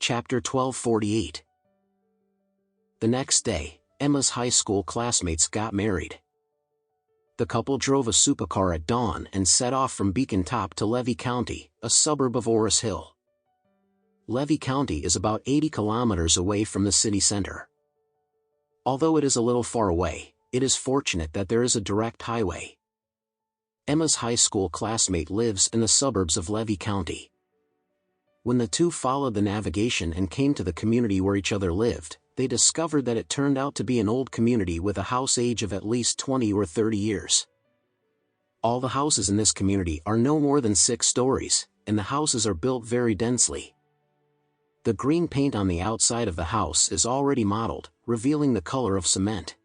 Chapter 1248. The next day, Emma's high school classmates got married. The couple drove a supercar at dawn and set off from Beacon Top to Levy County, a suburb of Ores Hill. Levy County is about 80 kilometers away from the city center. Although it is a little far away, it is fortunate that there is a direct highway. Emma's high school classmate lives in the suburbs of Levy County. When the two followed the navigation and came to the community where each other lived, they discovered that it turned out to be an old community with a house age of at least 20 or 30 years. All the houses in this community are no more than 6 stories, and the houses are built very densely. The green paint on the outside of the house is already mottled, revealing the color of cement.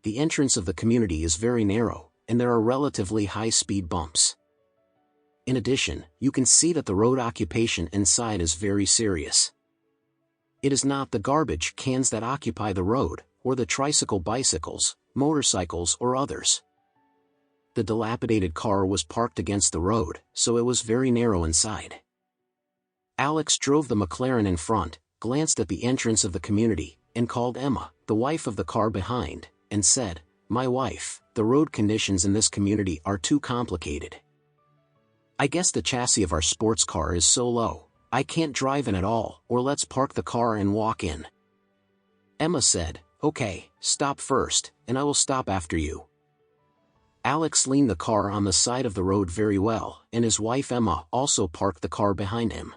The entrance of the community is very narrow, and there are relatively high-speed bumps. In addition, you can see that the road occupation inside is very serious. It is not the garbage cans that occupy the road, or the tricycle bicycles, motorcycles or others. The dilapidated car was parked against the road, so it was very narrow inside. Alex drove the McLaren in front, glanced at the entrance of the community, and called Emma, the wife of the car behind, and said, "My wife, the road conditions in this community are too complicated. I guess the chassis of our sports car is so low, I can't drive in at all, or let's park the car and walk in." Emma said, "Okay, stop first, and I will stop after you." Alex leaned the car on the side of the road very well, and his wife Emma also parked the car behind him.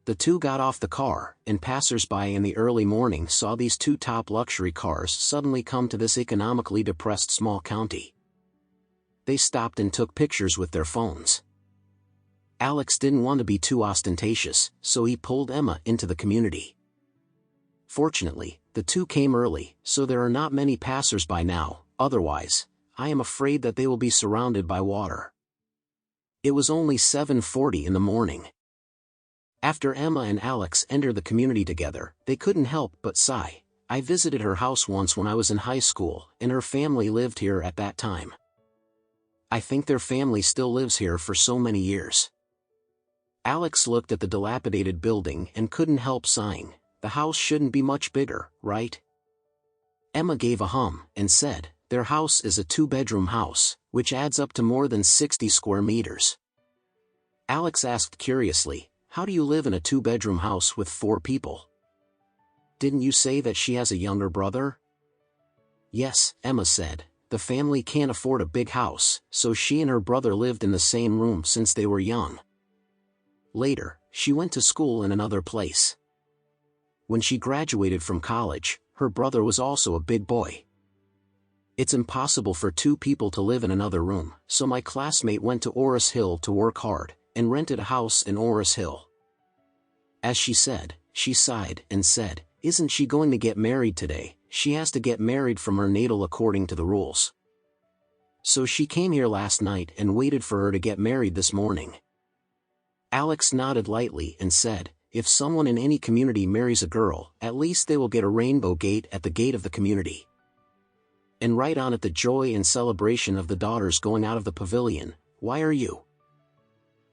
The two got off the car, and passers-by in the early morning saw these two top luxury cars suddenly come to this economically depressed small county. They stopped and took pictures with their phones. Alex didn't want to be too ostentatious, so he pulled Emma into the community. Fortunately, the two came early, so there are not many passers-by now, otherwise, I am afraid that they will be surrounded by water. It was only 7:40 in the morning. After Emma and Alex entered the community together, they couldn't help but sigh. I visited her house once when I was in high school, and her family lived here at that time. I think their family still lives here for so many years. Alex looked at the dilapidated building and couldn't help sighing. The house shouldn't be much bigger, right? Emma gave a hum and said, "Their house is a 2-bedroom house, which adds up to more than 60 square meters." Alex asked curiously, "How do you live in a 2-bedroom house with 4 people? Didn't you say that she has a younger brother?" "Yes," Emma said. "The family can't afford a big house, so she and her brother lived in the same room since they were young. Later, she went to school in another place. When she graduated from college, her brother was also a big boy. It's impossible for 2 people to live in another room, so my classmate went to Ores Hill to work hard, and rented a house in Ores Hill." As she said, she sighed and said, "Isn't she going to get married today? She has to get married from her natal according to the rules. So she came here last night and waited for her to get married this morning." Alex nodded lightly and said, "If someone in any community marries a girl, at least they will get a rainbow gate at the gate of the community. And write on it the joy and celebration of the daughters going out of the pavilion. Why are you?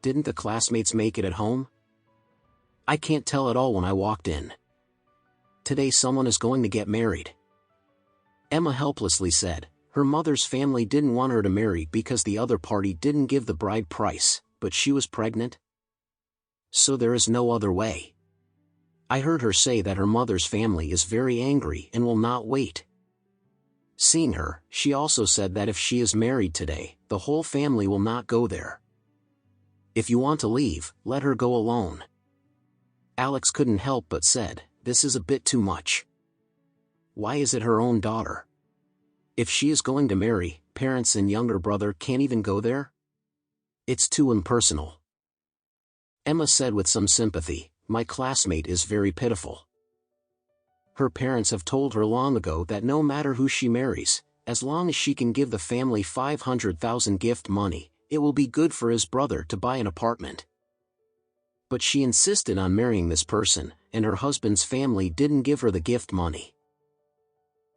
Didn't the classmates make it at home? I can't tell at all when I walked in. Today someone is going to get married." Emma helplessly said, her mother's family didn't want her to marry because the other party didn't give the bride price, but she was pregnant. So there is no other way. I heard her say that her mother's family is very angry and will not wait. Seeing her, she also said that if she is married today, the whole family will not go there. If you want to leave, let her go alone." Alex couldn't help but said, "This is a bit too much. Why is it her own daughter? If she is going to marry, parents and younger brother can't even go there? It's too impersonal." Emma said with some sympathy, "My classmate is very pitiful. Her parents have told her long ago that no matter who she marries, as long as she can give the family 500,000 gift money, it will be good for his brother to buy an apartment. But she insisted on marrying this person, and her husband's family didn't give her the gift money.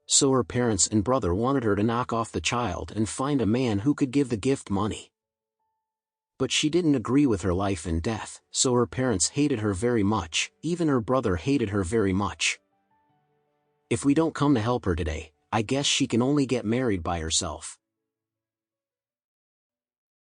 So her parents and brother wanted her to knock off the child and find a man who could give the gift money. But she didn't agree with her life and death, so her parents hated her very much, even her brother hated her very much. If we don't come to help her today, I guess she can only get married by herself.